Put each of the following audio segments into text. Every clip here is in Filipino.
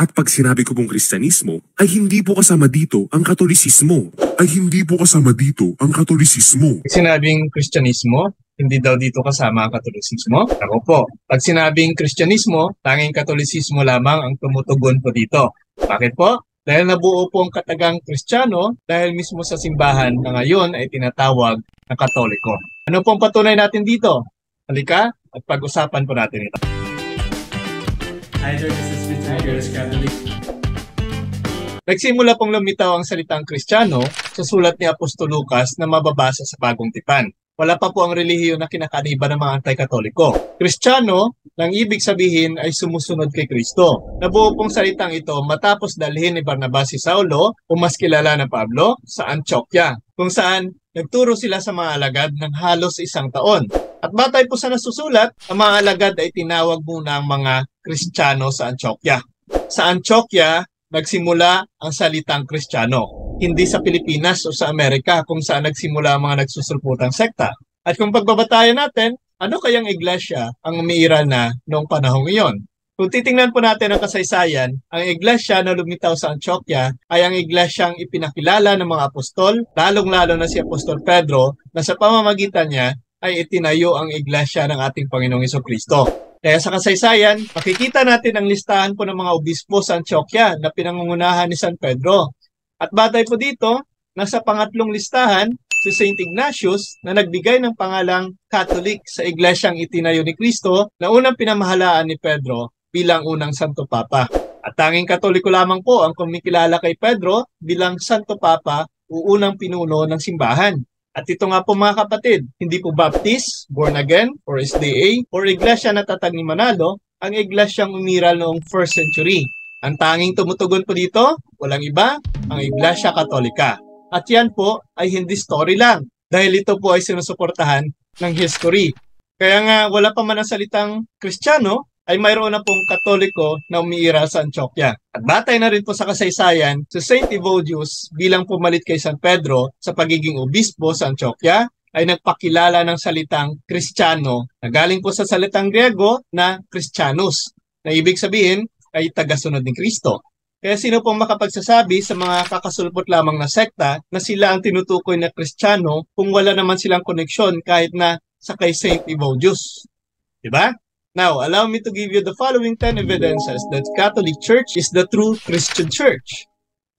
At pag sinabi ko pong Kristyanismo, ay hindi po kasama dito ang Katolisismo. Pag sinabing Kristyanismo, hindi daw dito kasama ang Katolisismo? Ako po, pag sinabing Kristyanismo, tanging Katolisismo lamang ang tumutugon po dito. Bakit po? Dahil nabuo po ang katagang Kristiyano dahil mismo sa simbahan na ngayon ay tinatawag na Katoliko. Ano pong patunay natin dito? Halika at pag-usapan po natin ito. Hi there, this is Vince Catholic. Nagsimula pong lumitaw ang salitang Kristiyano sa sulat ni Apostol Lucas na mababasa sa Bagong Tipan. Wala pa po ang relihiyon na kinakaniba ng mga anti-katoliko. Kristiyano, nang ibig sabihin ay sumusunod kay Kristo. Nabuo pong salitang ito matapos dalhin ni Barnabas si Saulo o mas kilala na Pablo sa Antioquia, kung saan nagturo sila sa mga alagad ng halos 1 taon. At batay po sa nasusulat, ang mga alagad ay tinawag muna ang mga Kristiyano sa Antioquia. Sa Antioquia, nagsimula ang salitang Kristiyano. Hindi sa Pilipinas o sa Amerika kung saan nagsimula ang mga nagsusulputang sekta. At kung pagbabatayan natin, ano kayang iglesia ang umiiral na noong panahong iyon? Kung titingnan po natin ang kasaysayan, ang iglesia na lumitaw sa Antioquia ay ang iglesyang ipinakilala ng mga apostol, lalong-lalo na si Apostol Pedro, na sa pamamagitan niya ay itinayo ang iglesia ng ating Panginoong Jesucristo. Kaya sa kasaysayan, makikita natin ang listahan po ng mga obispo sa Antioquia na pinangungunahan ni San Pedro. At batay po dito, nasa pangatlong listahan si Saint Ignatius na nagbigay ng pangalang Catholic sa iglesyang itinayo ni Kristo na unang pinamahalaan ni Pedro bilang unang Santo Papa. At tanging Katoliko lamang po ang kumikilala kay Pedro bilang Santo Papa o unang pinuno ng simbahan. At ito nga po mga kapatid, hindi po Baptist, Born Again, or SDA, or Iglesia na Tatag ni Manalo, ang iglesyang umiral noong 1st century. Ang tanging tumutugon po dito, walang iba, ang Iglesia Katolika. At yan po ay hindi story lang, dahil ito po ay sinusuportahan ng history. Kaya nga wala pa man ang salitang Kristiyano, ay mayroon na pong Katoliko na umiiral sa Antioquia. At batay na rin po sa kasaysayan, si Saint Evodius bilang pumalit kay San Pedro sa pagiging obispo sa Antioquia ay nagpakilala ng salitang Kristiyano na galing po sa salitang Griego na Christianus, na ibig sabihin ay tagasunod ni Kristo. Kaya sino pong makapagsasabi sa mga kakasulpot lamang na sekta na sila ang tinutukoy na Kristiyano kung wala naman silang koneksyon kahit na sa kay Saint Evodius? Diba? Now, allow me to give you the following 10 evidences that Catholic Church is the true Christian Church.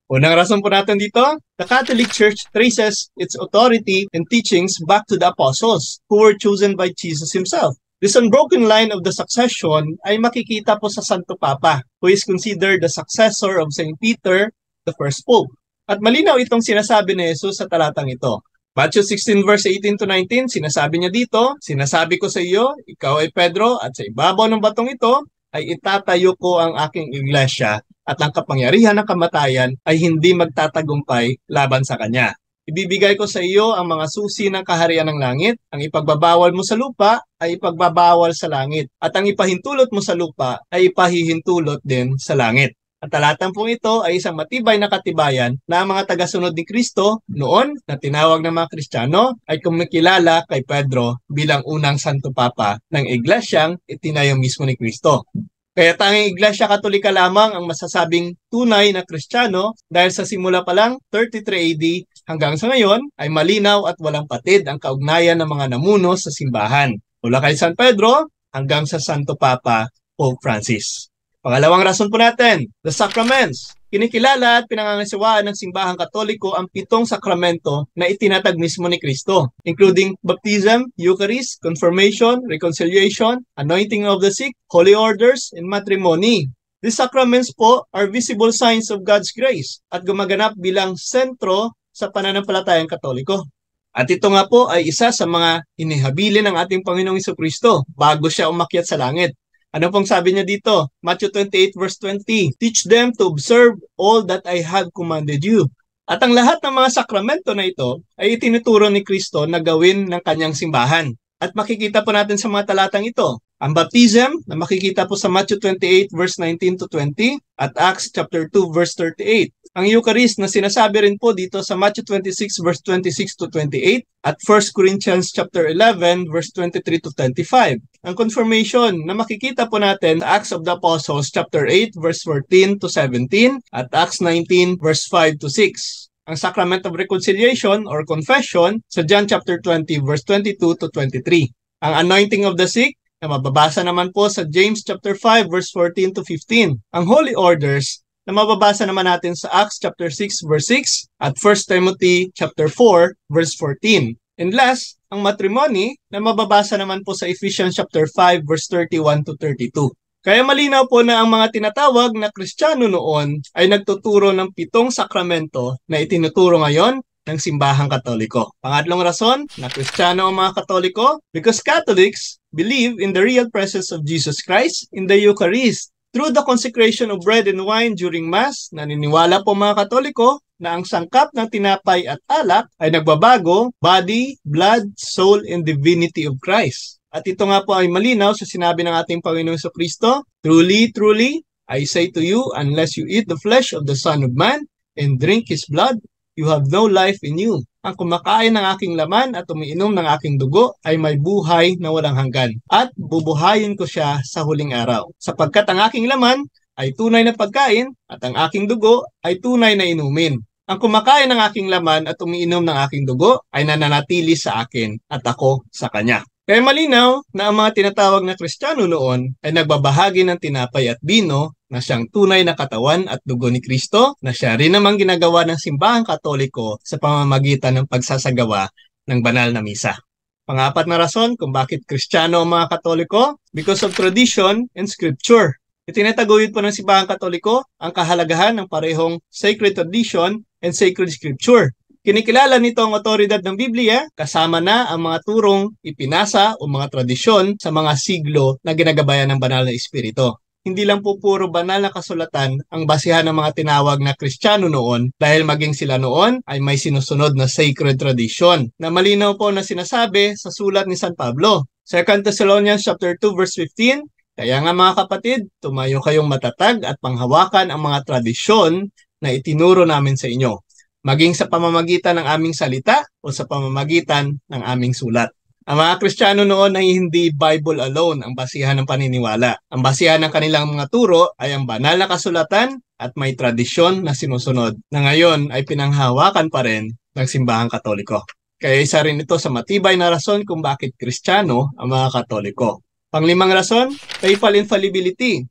Unang rason po natin dito, the Catholic Church traces its authority and teachings back to the apostles who were chosen by Jesus himself. This unbroken line of the succession ay makikita po sa Santo Papa, who is considered the successor of Saint Peter, the first Pope. At malinaw itong sinasabi ni Jesus sa talatang ito. Matthew 16 verse 18 to 19, sinasabi niya dito, sinasabi ko sa iyo, ikaw ay Pedro, at sa ibabaw ng batong ito ay itatayo ko ang aking iglesia, at ang kapangyarihan ng kamatayan ay hindi magtatagumpay laban sa kanya. Ibibigay ko sa iyo ang mga susi ng kaharian ng langit, ang ipagbabawal mo sa lupa ay ipagbabawal sa langit, at ang ipahintulot mo sa lupa ay ipahihintulot din sa langit. Ang talatang pong ito ay isang matibay na katibayan na ang mga tagasunod ni Kristo noon na tinawag ng mga Kristiyano ay kumikilala kay Pedro bilang unang Santo Papa ng iglesyang itinayo mismo ni Kristo. Kaya tanging Iglesia Katolika lamang ang masasabing tunay na Kristiyano dahil sa simula pa lang 33 AD hanggang sa ngayon ay malinaw at walang patid ang kaugnayan ng mga namuno sa simbahan. Mula kay San Pedro hanggang sa Santo Papa Pope Francis. Pangalawang rason po natin, the sacraments. Kinikilala at pinangangasiwaan ng simbahang Katoliko ang 7 sakramento na itinatag mismo ni Kristo, including baptism, Eucharist, confirmation, reconciliation, anointing of the sick, holy orders, and matrimony. These sacraments po are visible signs of God's grace at gumaganap bilang sentro sa pananampalatayang Katoliko. At ito nga po ay isa sa mga inihabilin ng ating Panginoong Jesucristo bago siya umakyat sa langit. Ano pong sabi niya dito? Matthew 28 verse 20, teach them to observe all that I have commanded you. At ang lahat ng mga sakramento na ito ay itinuturo ni Kristo na gawin ng kanyang simbahan. At makikita po natin sa mga talatang ito. Ang baptism na makikita po sa Matthew 28 verse 19 to 20 at Acts chapter 2 verse 38. Ang Eucharist na sinasabi rin po dito sa Matthew 26 verse 26 to 28 at 1 Corinthians chapter 11 verse 23 to 25. Ang confirmation na makikita po natin sa Acts of the Apostles chapter 8 verse 14 to 17 at Acts 19 verse 5 to 6. Ang Sacrament of Reconciliation or Confession sa John chapter 20 verse 22 to 23. Ang Anointing of the Sick na mababasa naman po sa James chapter 5 verse 14 to 15. Ang Holy Orders na mababasa naman natin sa Acts chapter 6 verse 6 at 1 Timothy chapter 4 verse 14. And last, ang matrimony na mababasa naman po sa Ephesians chapter 5 verse 31 to 32. Kaya malinaw po na ang mga tinatawag na Kristiyano noon ay nagtuturo ng 7 sakramento na itinuturo ngayon ng simbahang Katoliko. Pangatlong rason na Kristiyano ang mga Katoliko because Catholics believe in the real presence of Jesus Christ in the Eucharist. Through the consecration of bread and wine during Mass, naniniwala po mga Katoliko na ang sangkap ng tinapay at alak ay nagbabago, body, blood, soul, and divinity of Christ. At ito nga po ay malinaw sa sinabi ng ating Panginoong Jesucristo, Truly, truly, I say to you, unless you eat the flesh of the Son of Man and drink His blood, you have no life in you. Ang kumakain ng aking laman at umiinom ng aking dugo ay may buhay na walang hanggan. At bubuhayin ko siya sa huling araw. Sapagkat ang aking laman ay tunay na pagkain at ang aking dugo ay tunay na inumin. Ang kumakain ng aking laman at umiinom ng aking dugo ay nananatili sa akin at ako sa kanya. Kaya malinaw na ang mga tinatawag na Kristiyano noon ay nagbabahagi ng tinapay at bino na siyang tunay na katawan at dugo ni Kristo na siya rin namang ginagawa ng simbahang Katoliko sa pamamagitan ng pagsasagawa ng banal na misa. Pang-apat na rason kung bakit Kristiyano ang mga Katoliko, because of tradition and scripture. Itinataguyod po ng simbahang Katoliko ang kahalagahan ng parehong sacred tradition and sacred scripture. Kinikilala nito ang otoridad ng Biblia kasama na ang mga turong ipinasa o mga tradisyon sa mga siglo na ginagabayan ng banal na espiritu. Hindi lang po puro banal na kasulatan ang basihan ng mga tinawag na Kristiyano noon dahil maging sila noon ay may sinusunod na sacred tradition na malinaw po na sinasabi sa sulat ni San Pablo. 2 Thessalonians chapter 2 verse 15, kaya nga mga kapatid, tumayo kayong matatag at panghawakan ang mga tradisyon na itinuro namin sa inyo, maging sa pamamagitan ng aming salita o sa pamamagitan ng aming sulat. Ang mga Kristiyano noon ay hindi Bible alone ang basihan ng paniniwala. Ang basihan ng kanilang mga turo ay ang banal na kasulatan at may tradisyon na sinusunod na ngayon ay pinanghawakan pa rin ng simbahang Katoliko. Kaya isa rin ito sa matibay na rason kung bakit Kristiyano ang mga Katoliko. Panglimang rason, papal infallibility.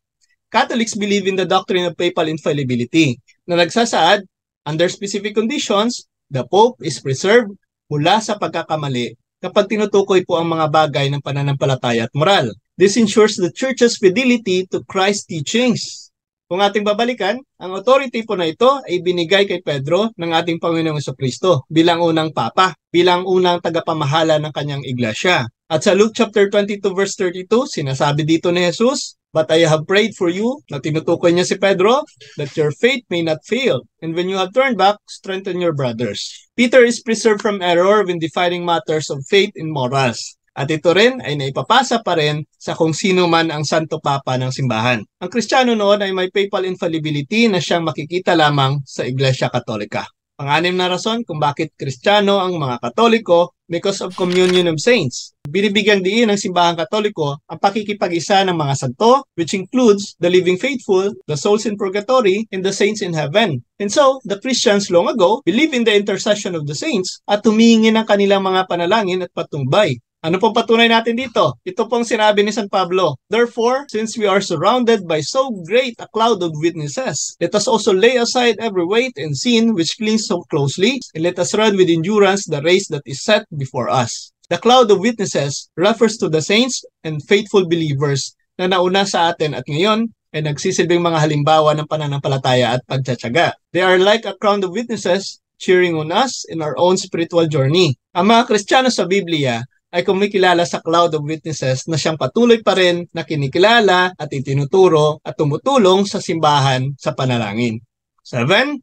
Catholics believe in the doctrine of papal infallibility na nagsasaad, under specific conditions, the Pope is preserved mula sa pagkakamali kapag tinutukoy po ang mga bagay ng pananampalataya at moral. This ensures the Church's fidelity to Christ's teachings. Kung ating babalikan, ang authority po na ito ay binigay kay Pedro ng ating Panginoong Jesucristo bilang unang papa, bilang unang tagapamahala ng kanyang iglesia. At sa Luke chapter 22 verse 32, sinasabi dito ni Jesus, But I have prayed for you, na tinutukoy niya si Pedro, that your faith may not fail. And when you have turned back, strengthen your brothers. Peter is preserved from error when defining matters of faith and morals. At ito rin ay naipapasa pa rin sa kung sino man ang Santo Papa ng simbahan. Ang Kristiyano noon ay may papal infallibility na siyang makikita lamang sa Iglesia Katolika. Pang-anim na rason kung bakit Kristiyano ang mga Katoliko, because of communion of saints. Binibigyang diin ng simbahang Katoliko ang pakikipag-isa ng mga santo, which includes the living faithful, the souls in purgatory, and the saints in heaven. And so, the Christians long ago believe in the intercession of the saints at humihingi ng kanilang mga panalangin at patnubay. Ano pong patunay natin dito? Ito pong sinabi ni San Pablo. Therefore, since we are surrounded by so great a cloud of witnesses, let us also lay aside every weight and sin which clings so closely, and let us run with endurance the race that is set before us. The cloud of witnesses refers to the saints and faithful believers na nauna sa atin at ngayon ay nagsisilbing mga halimbawa ng pananampalataya at pagtsatsaga. They are like a crowd of witnesses cheering on us in our own spiritual journey. Ang mga Kristiyano sa Biblia ay kumikilala sa cloud of witnesses na siyang patuloy pa rin na kinikilala at itinuturo at tumutulong sa simbahan sa panalangin. 7.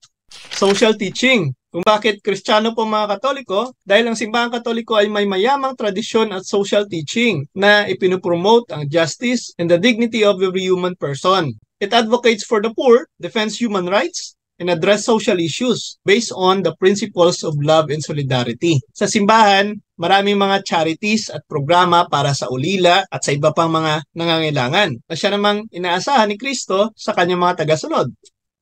Social teaching. Kung bakit Kristiyano po mga Katoliko? Dahil ang simbahang Katoliko ay may mayamang tradisyon at social teaching na ipinupromote ang justice and the dignity of every human person. It advocates for the poor, defends human rights, and address social issues based on the principles of love and solidarity. Sa simbahan, maraming mga charities at programa para sa ulila at sa iba pang mga nangangailangan na siya namang inaasahan ni Kristo sa kanyang mga tagasunod.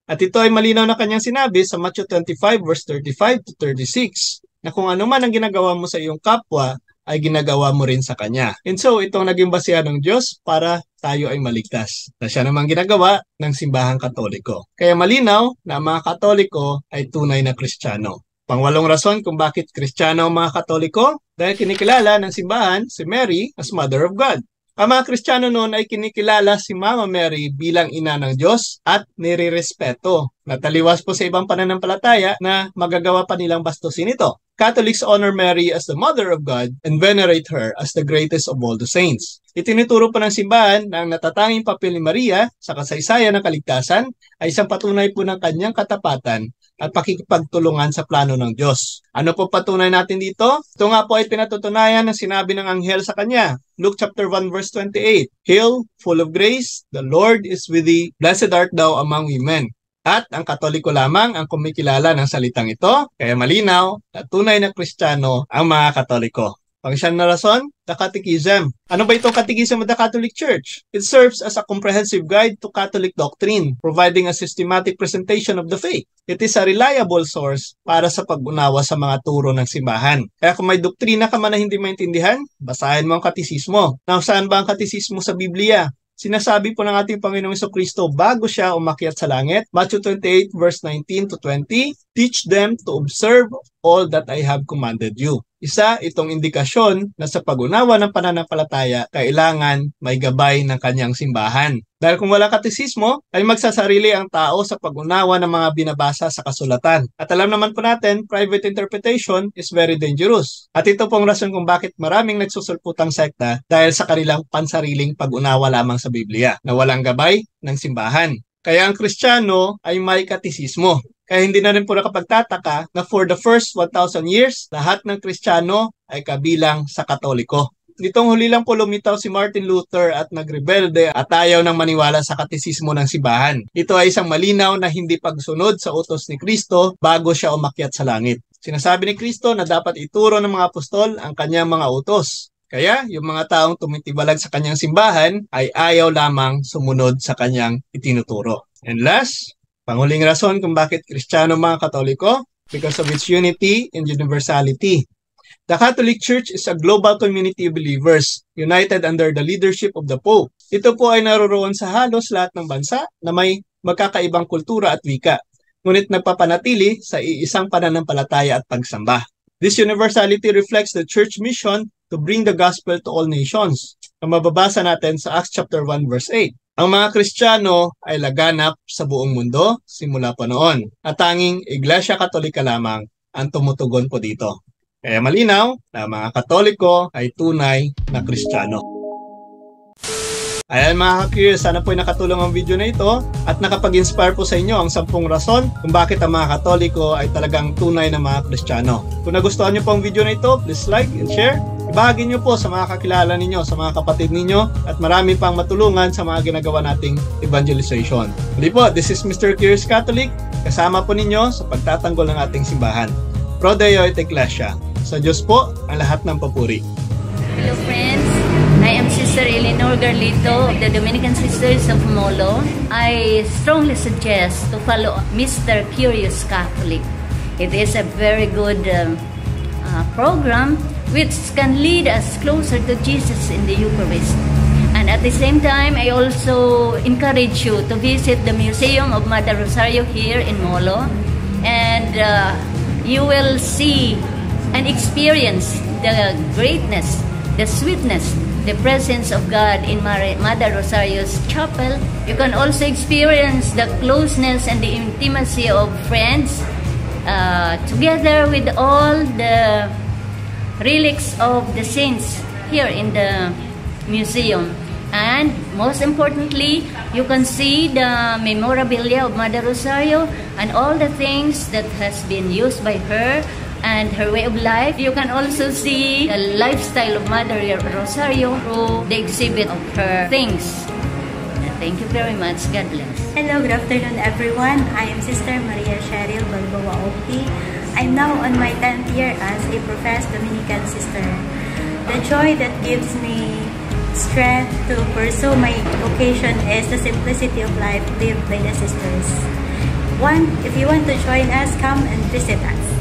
At ito ay malinaw na kanyang sinabi sa Matthew 25 verse 35 to 36 na kung ano man ang ginagawa mo sa iyong kapwa ay ginagawa mo rin sa kanya. And so, itong naging basihan ng Diyos para tayo ay maligtas. Na siya namang ginagawa ng simbahang Katoliko. Kaya malinaw na ang mga Katoliko ay tunay na Kristiyano. Pangwalong rason kung bakit Kristiyano ang mga Katoliko, dahil kinikilala ng simbahan si Mary as Mother of God. Ang mga Kristiyano noon ay kinikilala si Mama Mary bilang ina ng Diyos at nirirespeto. Nataliwas po sa ibang pananampalataya na magagawa pa nilang bastusin ito. Catholics honor Mary as the Mother of God and venerate her as the greatest of all the saints. Itinuturo po ng simbahan na ang natatanging papel ni Maria sa kasaysayan ng kaligtasan ay isang patunay po ng kanyang katapatan at pakikipagtulungan sa plano ng Diyos. Ano po patunay natin dito? Ito nga po ay pinatutunayan ng sinabi ng anghel sa kanya. Luke chapter 1 verse 28. Hail, full of grace, the Lord is with thee, blessed art thou among women. At ang Katoliko lamang ang kumikilala ng salitang ito, kaya malinaw na tunay na Kristiyano ang mga Katoliko. Pang-siyam na rason, the Catechism. Ano ba itong Catechism of the Catholic Church? It serves as a comprehensive guide to Catholic doctrine, providing a systematic presentation of the faith. It is a reliable source para sa pag-unawa sa mga turo ng simbahan. Kaya kung may doktrina ka man na hindi maintindihan, basahin mo ang katisismo. Now, saan ba ang katisismo sa Biblia? Sinasabi po ng ating Panginoong Jesucristo bago siya umakyat sa langit. Matthew 28 verse 19 to 20, teach them to observe all that I have commanded you. Isa itong indikasyon na sa pag-unawa ng pananampalataya, kailangan may gabay ng kanyang simbahan. Dahil kung wala katisismo, ay magsasarili ang tao sa pag-unawa ng mga binabasa sa kasulatan. At alam naman po natin, private interpretation is very dangerous. At ito pong rason kung bakit maraming nagsusulputang sekta dahil sa kanilang pansariling pag-unawa lamang sa Biblia, na walang gabay ng simbahan. Kaya ang Kristiyano ay may katisismo. Kaya hindi na rin po nakapagtataka na for the first 1,000 years, lahat ng Kristiyano ay kabilang sa Katoliko. Nitong huli lang po lumitaw si Martin Luther at nagrebelde at ayaw nang maniwala sa katisismo ng simbahan. Ito ay isang malinaw na hindi pagsunod sa utos ni Kristo bago siya umakyat sa langit. Sinasabi ni Kristo na dapat ituro ng mga apostol ang kanyang mga utos. Kaya yung mga taong tumitibalag sa kanyang simbahan ay ayaw lamang sumunod sa kanyang itinuturo. And last, panghuling rason kung bakit Kristiyano mga Katoliko, because of its unity and universality. The Catholic Church is a global community of believers, united under the leadership of the Pope. Ito po ay naroroon sa halos lahat ng bansa na may magkakaibang kultura at wika, ngunit nagpapanatili sa iisang pananampalataya at pagsamba. This universality reflects the Church mission to bring the gospel to all nations, na mababasa natin sa Acts chapter 1 verse 8. Ang mga Kristiyano ay laganap sa buong mundo simula pa noon, at tanging Iglesia Katolika lamang ang tumutugon po dito. Kaya malinaw na mga Katoliko ay tunay na Kristiyano. Ayan mga ka-curious, sana po ay nakatulong ang video na ito at nakapag-inspire po sa inyo ang 10 rason kung bakit ang mga Katoliko ay talagang tunay na mga Kristiyano. Kung nagustuhan nyo po ang video na ito, please like and share. Ibahagi nyo po sa mga kakilala ninyo, sa mga kapatid ninyo, at marami pang matulungan sa mga ginagawa nating evangelization. Muli po, this is Mr. Curious Catholic, kasama po ninyo sa pagtatanggol ng ating simbahan. Pro Deo et Ecclesia. Sa Diyos po ang lahat ng papuri. Hello friends, I am Sister Eleanor Garlito of the Dominican Sisters of Molo. I strongly suggest to follow Mr. Curious Catholic. It is a very good program which can lead us closer to Jesus in the Eucharist. And at the same time, I also encourage you to visit the Museum of Mother Rosario here in Molo, and you will see and experience the greatness, the sweetness, the presence of God in Mother Rosario's chapel. You can also experience the closeness and the intimacy of friends together with all the relics of the saints here in the museum. And most importantly, you can see the memorabilia of Mother Rosario and all the things that has been used by her and her way of life. You can also see the lifestyle of Mother Rosario through the exhibit of her things. Thank you very much. God bless. Hello, good afternoon everyone. I am Sister Maria Cheryl Balboa Opti. I'm now on my 10th year as a professed Dominican sister. The joy that gives me strength to pursue my vocation is the simplicity of life lived by the sisters. If you want to join us, come and visit us.